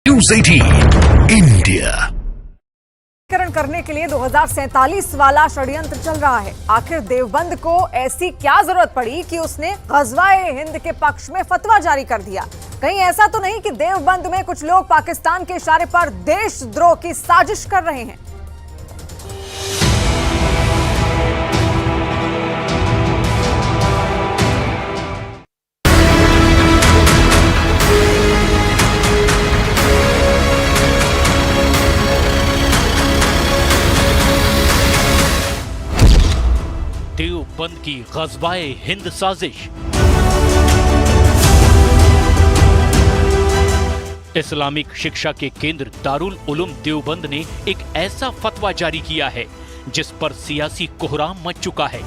News 18 India करने के लिए 2047 वाला षड्यंत्र चल रहा है। आखिर देवबंद को ऐसी क्या जरूरत पड़ी कि उसने ग़ज़वा-ए हिंद के पक्ष में फतवा जारी कर दिया? कहीं ऐसा तो नहीं कि देवबंद में कुछ लोग पाकिस्तान के इशारे पर देशद्रोह की साजिश कर रहे हैं? देवबंद की ग़ज़वा-ए हिंद साजिश। इस्लामिक शिक्षा के केंद्र दारुल उलूम देवबंद ने एक ऐसा फतवा जारी किया है जिस पर सियासी कोहराम मच चुका है।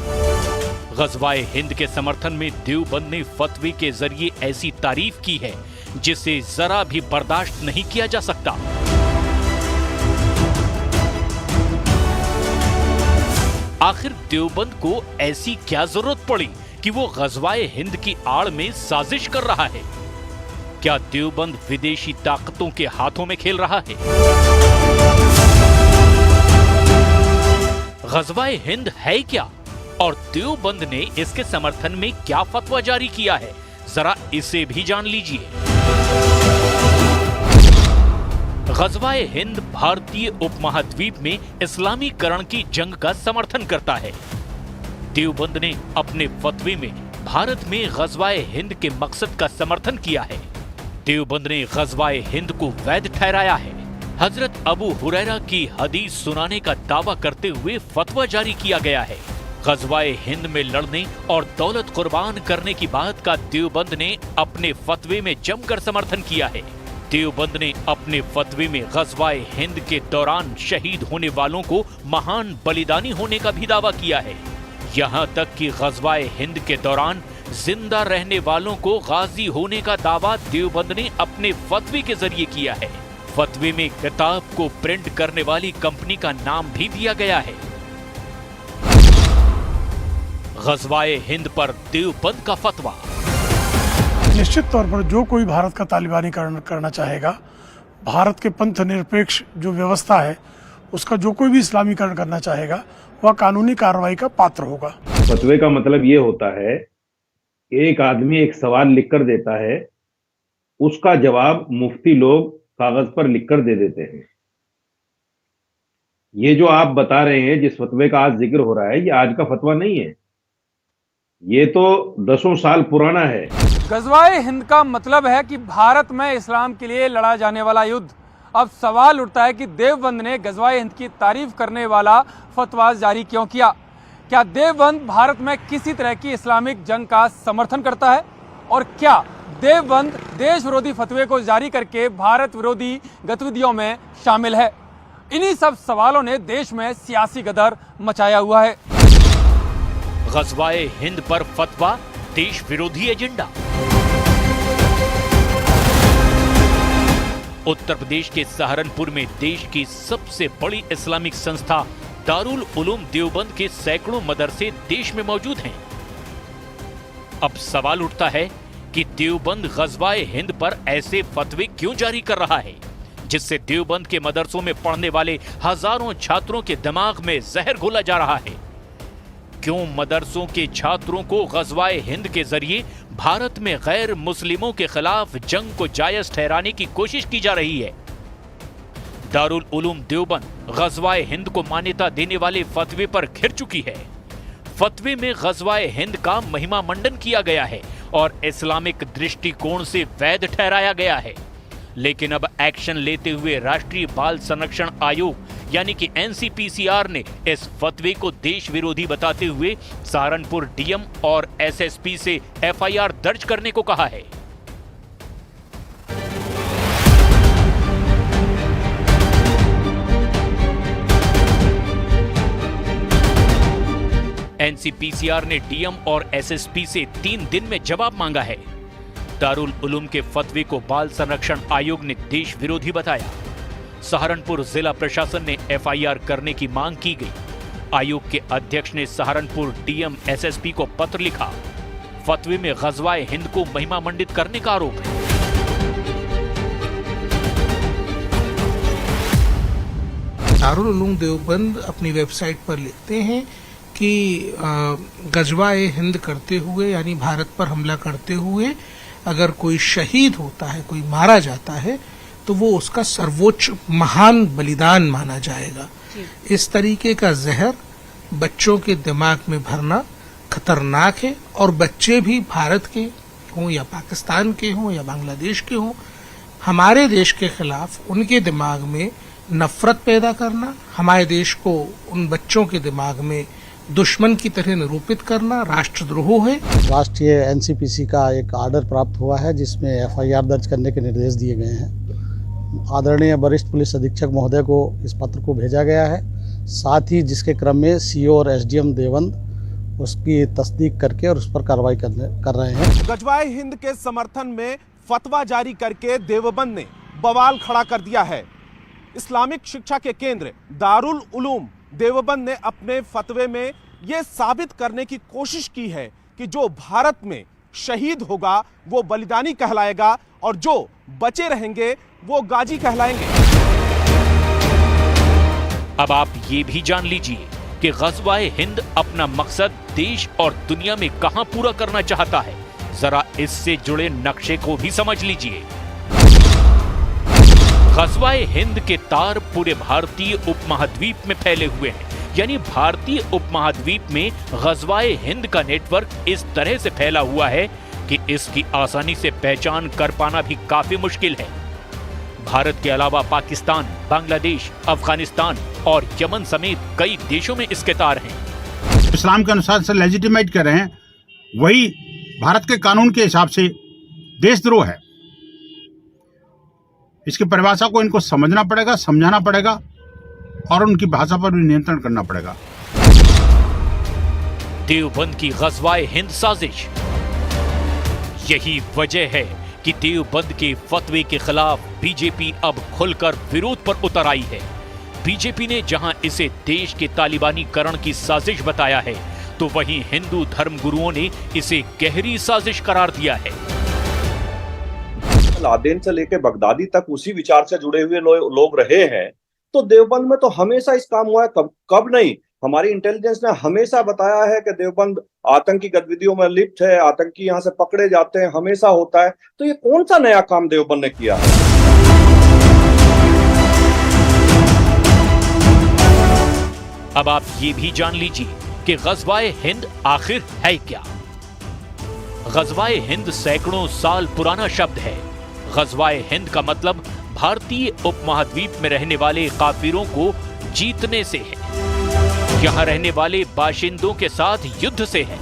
ग़ज़वा-ए हिंद के समर्थन में देवबंद ने फतवे के जरिए ऐसी तारीफ की है जिसे जरा भी बर्दाश्त नहीं किया जा सकता। आखिर देवबंद को ऐसी क्या जरूरत पड़ी कि वो ग़ज़वा-ए हिंद की आड़ में साजिश कर रहा है? क्या देवबंद विदेशी ताकतों के हाथों में खेल रहा है? ग़ज़वा-ए हिंद है क्या और देवबंद ने इसके समर्थन में क्या फतवा जारी किया है? जरा इसे भी जान लीजिए। ग़ज़वा-ए हिंद भारतीय उपमहाद्वीप में इस्लामीकरण की जंग का समर्थन करता है। देवबंद ने अपने फतवे में भारत में ग़ज़वा-ए हिंद के मकसद का समर्थन किया है। देवबंद ने ग़ज़वा-ए हिंद को वैध ठहराया है। हजरत अबू हुरैरा की हदीस सुनाने का दावा करते हुए फतवा जारी किया गया है। ग़ज़वा-ए हिंद में लड़ने और दौलत कुर्बान करने की बात का देवबंद ने अपने फतवे में जमकर समर्थन किया है। देवबंद ने अपने फतवे में ग़ज़वा-ए हिंद के दौरान शहीद होने वालों को महान बलिदानी होने का भी दावा किया है। यहाँ तक कि ग़ज़वा-ए हिंद के दौरान जिंदा रहने वालों को गाजी होने का दावा देवबंद ने अपने फतवे के जरिए किया है। फतवे में किताब को प्रिंट करने वाली कंपनी का नाम भी दिया गया है। ग़ज़वा-ए हिंद पर देवबंद का फतवा। निश्चित तौर पर जो कोई भारत का तालिबानीकरण करना चाहेगा, भारत के पंथ निरपेक्ष जो व्यवस्था है उसका जो कोई भी इस्लामीकरण करना चाहेगा वह कानूनी कार्रवाई का पात्र होगा। फतवे का मतलब ये होता है कि एक आदमी एक सवाल लिखकर देता है, उसका जवाब मुफ्ती लोग कागज पर लिखकर दे देते हैं। ये जो आप बता रहे हैं, जिस फतवे का आज जिक्र हो रहा है, ये आज का फतवा नहीं है, ये तो 10 साल पुराना है। ग़ज़वा-ए हिंद का मतलब है कि भारत में इस्लाम के लिए लड़ा जाने वाला युद्ध। अब सवाल उठता है कि देवबंद ने ग़ज़वा-ए हिंद की तारीफ करने वाला फतवा जारी क्यों किया? क्या देवबंद भारत में किसी तरह की इस्लामिक जंग का समर्थन करता है? और क्या देवबंद देश विरोधी फतवे को जारी करके भारत विरोधी गतिविधियों में शामिल है? इन्हीं सब सवालों ने देश में सियासी गदर मचाया हुआ है। ग़ज़वा-ए हिंद पर फतवा, देश विरोधी एजेंडा। उत्तर प्रदेश के सहारनपुर में देश की सबसे बड़ी इस्लामिक संस्था दारुल उलूम देवबंद के सैकड़ों मदरसे देश में मौजूद हैं। अब सवाल उठता है कि देवबंद ग़ज़वा-ए हिंद पर ऐसे फतवे क्यों जारी कर रहा है जिससे देवबंद के मदरसों में पढ़ने वाले हजारों छात्रों के दिमाग में जहर घोला जा रहा है? क्यों मदरसों के छात्रों को ग़ज़वा-ए हिंद के जरिए भारत में गैर मुस्लिमों के खिलाफ जंग को जायज ठहराने की कोशिश की जा रही है? दारुल उलूम देवबंद ग़ज़वा-ए हिंद को मान्यता देने वाले फतवे पर घिर चुकी है। फतवे में ग़ज़वा-ए हिंद का महिमा मंडन किया गया है और इस्लामिक दृष्टिकोण से वैध ठहराया गया है। लेकिन अब एक्शन लेते हुए राष्ट्रीय बाल संरक्षण आयोग यानी कि NCPCR ने इस फतवे को देश विरोधी बताते हुए सहारनपुर DM और SSP से FIR दर्ज करने को कहा है। NCPCR ने DM और SSP से 3 दिन में जवाब मांगा है। दारुल उलूम के फतवे को बाल संरक्षण आयोग ने देश विरोधी बताया। सहारनपुर जिला प्रशासन ने FIR करने की मांग की गई। आयोग के अध्यक्ष ने सहारनपुर DM SSP को पत्र लिखा। फतवे में ग़ज़वा-ए हिंद को महिमा मंडित करने का आरोप है। दारुल उलूम देवबंद अपनी वेबसाइट पर लिखते हैं कि गजवा-ए हिंद करते हुए यानी भारत पर हमला करते हुए अगर कोई शहीद होता है, कोई मारा जाता है, तो वो उसका सर्वोच्च महान बलिदान माना जाएगा। इस तरीके का जहर बच्चों के दिमाग में भरना खतरनाक है और बच्चे भी भारत के हों या पाकिस्तान के हों या बांग्लादेश के हों, हमारे देश के खिलाफ उनके दिमाग में नफरत पैदा करना, हमारे देश को उन बच्चों के दिमाग में दुश्मन की तरह निरूपित करना राष्ट्रद्रोह है। राष्ट्रीय एनसीपीसी का एक आर्डर प्राप्त हुआ है जिसमें एफआईआर दर्ज करने के निर्देश दिए गए हैं। आदरणीय वरिष्ठ पुलिस अधीक्षक महोदय को इस पत्र को भेजा गया है। साथ ही जिसके क्रम में सीओ और एसडीएम देवबंद उसकी तस्दीक करके और उस पर कार्रवाई कर रहे हैं। गजवाए हिंद के समर्थन में फतवा जारी करके देवबंद ने बवाल खड़ा कर दिया है। इस्लामिक शिक्षा के केंद्र दारुल उलूम देवबंद ने अपने फतवे में यह साबित करने की कोशिश की है कि जो भारत में शहीद होगा वो बलिदानी कहलाएगा और जो बचे रहेंगे वो गाजी कहलाएंगे। अब आप ये भी जान लीजिए कि गज़वाए हिंद अपना मकसद देश और दुनिया में कहां पूरा करना चाहता है। जरा इससे जुड़े नक्शे को भी समझ लीजिए। गज़वाए हिंद के तार पूरे भारतीय उपमहाद्वीप में फैले हुए हैं, यानी भारतीय उपमहाद्वीप में गज़वाए हिंद का नेटवर्क इस तरह से फैला हुआ है कि इसकी आसानी से पहचान कर पाना भी काफी मुश्किल है। भारत के अलावा पाकिस्तान, बांग्लादेश, अफगानिस्तान और यमन समेत कई देशों में इसके तार हैं। इस्लाम के अनुसार से लेजिटिमेट कर रहे हैं, वही भारत के कानून के हिसाब से देशद्रोह है। इसकी परिभाषा को इनको समझना पड़ेगा, समझाना पड़ेगा और उनकी भाषा पर भी नियंत्रण करना पड़ेगा। देवबंद की गज़वाए हिंद साजिश, यही वजह है कि देवबंद के फतवे के खिलाफ बीजेपी अब खुलकर विरोध पर उतर आई है। बीजेपी ने जहां इसे देश के तालिबानीकरण की साजिश बताया है, तो वहीं हिंदू धर्मगुरुओं ने इसे गहरी साजिश करार दिया है। लादेन से लेकर बगदादी तक उसी विचार से जुड़े हुए लोग रहे हैं, तो देवबंद में तो हमेशा इस काम हुआ है। कब नहीं, हमारी इंटेलिजेंस ने हमेशा बताया है कि देवबंद आतंकी गतिविधियों में लिप्त है, आतंकी यहां से पकड़े जाते हैं, हमेशा होता है। तो ये कौन सा नया काम देवबंद ने किया है? अब आप ये भी जान लीजिए कि गज़वाए हिंद आखिर है क्या। गज़वाए हिंद सैकड़ों साल पुराना शब्द है। गज़वाए हिंद का मतलब भारतीय उपमहाद्वीप में रहने वाले काफिरों को जीतने से है, यहां रहने वाले बाशिंदों के साथ युद्ध से है।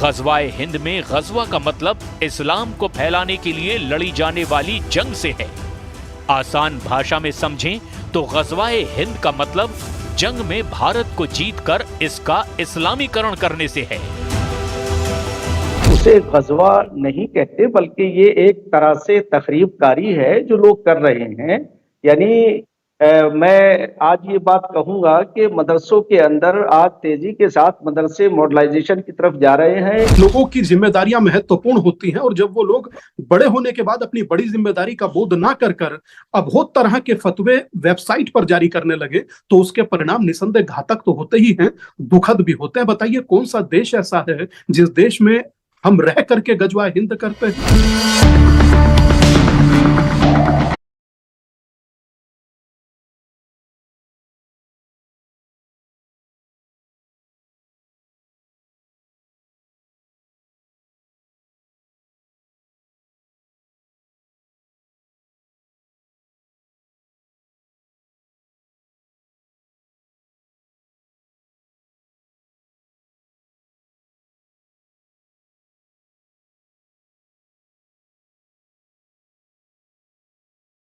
गज़वाए हिंद में गज़वा का मतलब इस्लाम को फैलाने के लिए लड़ी जाने वाली जंग से है। आसान भाषा में समझें तो गज़वाए हिंद का मतलब जंग में भारत को जीतकर इसका इस्लामीकरण करने से है। उसे गज़वा नहीं कहते, बल्कि ये एक तरह से तखरीबकारी है जो लोग कर रहे हैं। यानी मैं आज ये बात कहूंगा कि मदरसों के अंदर आज तेजी के साथ मदरसे मॉडर्नाइजेशन की तरफ जा रहे हैं। लोगों की जिम्मेदारियां महत्वपूर्ण होती हैं और जब वो लोग बड़े होने के बाद अपनी बड़ी जिम्मेदारी का बोध ना कर अब बहुत तरह के फतवे वेबसाइट पर जारी करने लगे, तो उसके परिणाम निसंदेह घातक तो होते ही हैं, दुखद भी होते हैं। बताइए कौन सा देश ऐसा है जिस देश में हम रह करके गज़वाए हिंद करते हैं?